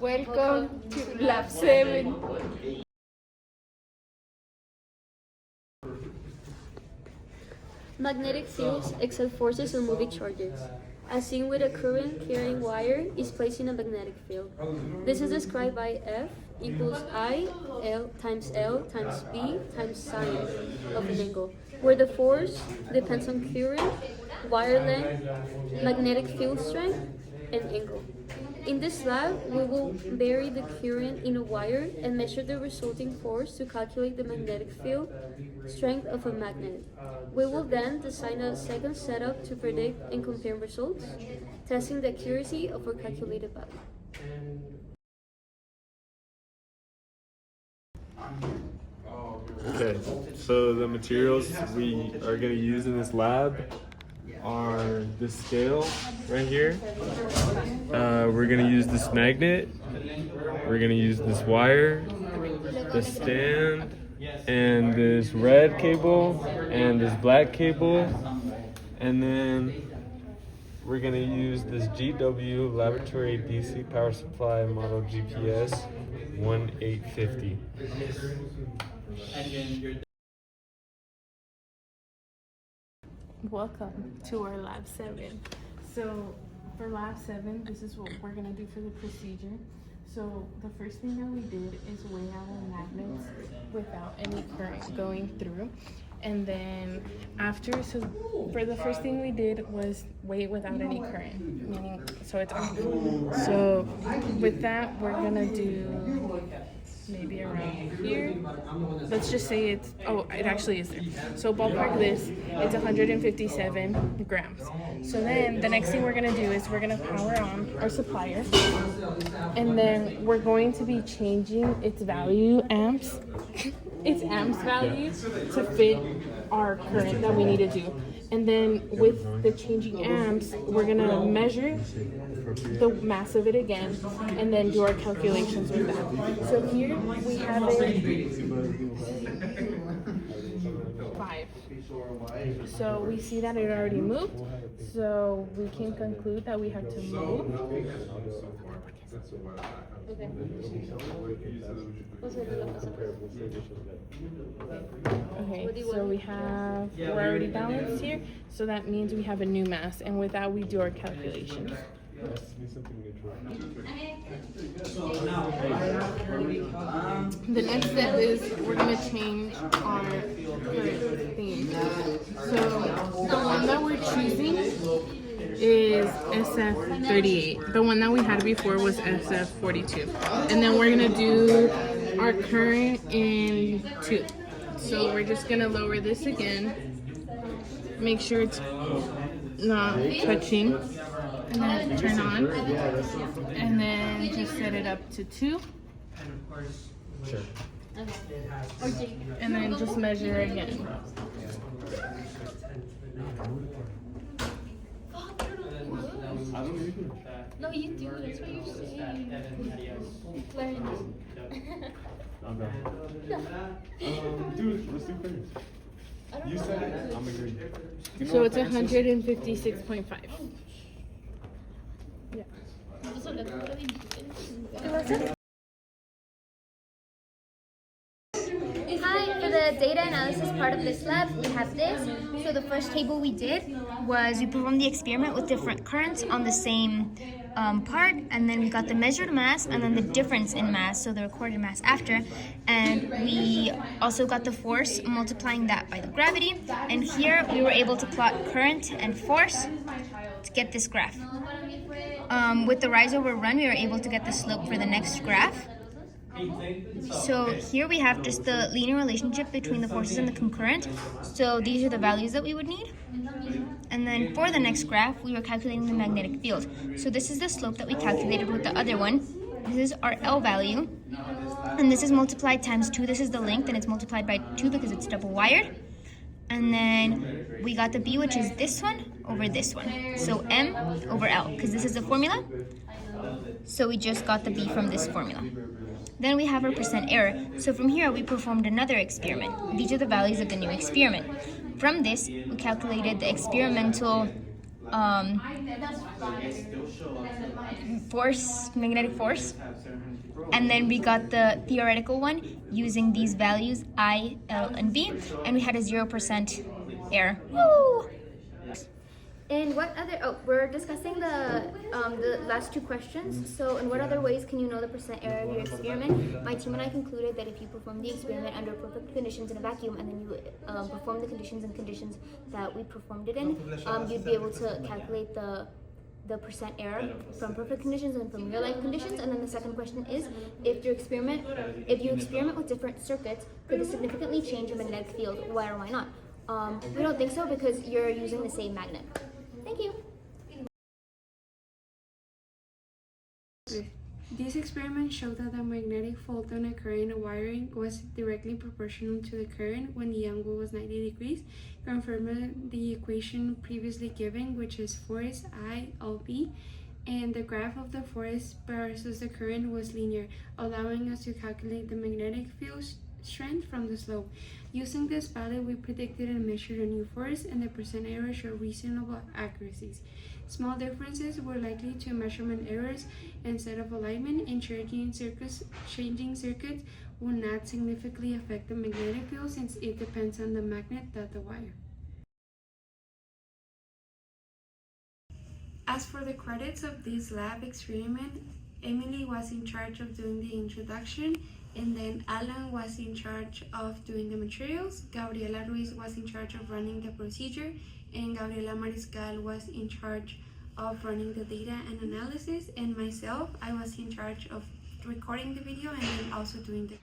Welcome to Lab 7. Magnetic fields exert forces on moving charges. As seen with a current carrying wire is placed in a magnetic field. This is described by F equals I L times B times sine of an angle, where the force depends on current, wire length, magnetic field strength, and angle. In this lab, we will vary the current in a wire and measure the resulting force to calculate the magnetic field strength of a magnet. We will then design a second setup to predict and compare results, testing the accuracy of our calculated value. Okay, so the materials we are going to use in this lab are this scale right here. We're going to use this magnet. We're going to use this wire, the stand, and this red cable, and this black cable. And then we're going to use this GW Laboratory DC Power Supply Model GPS 1850. Welcome to our Lab 7. So for Lab 7, this is what we're going to do for the procedure. So the first thing that we did is weigh out our magnets without any current going through. And then after, so for the first thing we did was weigh without any current, meaning, so it's off. So with that, we're going to do maybe around here. Let's just say it's, oh, it actually is there. So ballpark this, it's 157 grams. So then the next thing we're gonna do is we're gonna power on our supplier, and then we're going to be changing its value, amps, its amps value to fit our current that we need to do. And then with the changing amps, we're gonna measure the mass of it again and then do our calculations with that. So here we have it 5. So we see that it already moved. So we can conclude that we have to move. Okay, so we're already balanced here, so that means we have a new mass, and with that we do our calculations. The next step is we're going to change our current theme. So the one that we're choosing is SF38. The one that we had before was SF42. And then we're going to do our current in 2. So we're just going to lower this again. Make sure it's not touching. And then turn on. And then just set it up to 2. Sure. And then just measure again. No, you do. That's what you're saying. Learn. Dude, let's do things. You said it. I'm agreeing. So it's 156.5. Yeah. Hi, for the data analysis part of this lab, we have this. So the first table we did was we performed the experiment with different currents on the same part, and then we got the measured mass and then the difference in mass, so the recorded mass after, and we also got the force, multiplying that by the gravity, and here we were able to plot current and force to get this graph. With the rise over run, we were able to get the slope for the next graph. So here we have just the linear relationship between the forces and the concurrent. So these are the values that we would need. And then for the next graph, we were calculating the magnetic field. So this is the slope that we calculated with the other one. This is our L value. And this is multiplied times 2. This is the length, and it's multiplied by 2 because it's double wired. And then we got the B, which is this one over this one. So M over L, because this is the formula. So we just got the B from this formula. Then we have our percent error. So from here, we performed another experiment. These are the values of the new experiment. From this, we calculated the experimental magnetic force. And then we got the theoretical one using these values I, L, and V, and we had a 0% error. Woo! And what other? Oh, we're discussing the last two questions. So, in what other ways can you know the percent error of your experiment? My team and I concluded that if you perform the experiment under perfect conditions in a vacuum, and then you perform the conditions and conditions that we performed it in, you'd be able to calculate the percent error from perfect conditions and from real life conditions. And then the second question is, if you experiment with different circuits, could this significantly change your magnetic field? Why or why not? We don't think so because you're using the same magnet. Thank you. This experiment showed that the magnetic photon occurring in a wiring was directly proportional to the current when the angle was 90 degrees, confirming the equation previously given, which is force I LV, and the graph of the force versus the current was linear, allowing us to calculate the magnetic field strength from the slope. Using this value, we predicted and measured a new force, and the percent error showed reasonable accuracies. Small differences were likely to measurement errors instead of alignment, and changing circuits will not significantly affect the magnetic field since it depends on the magnet, not the wire. As for the credits of this lab experiment, Emily was in charge of doing the introduction, and then Alan was in charge of doing the materials, Gabriela Ruiz was in charge of running the procedure, and Gabriela Mariscal was in charge of running the data and analysis, and myself, I was in charge of recording the video and then also doing the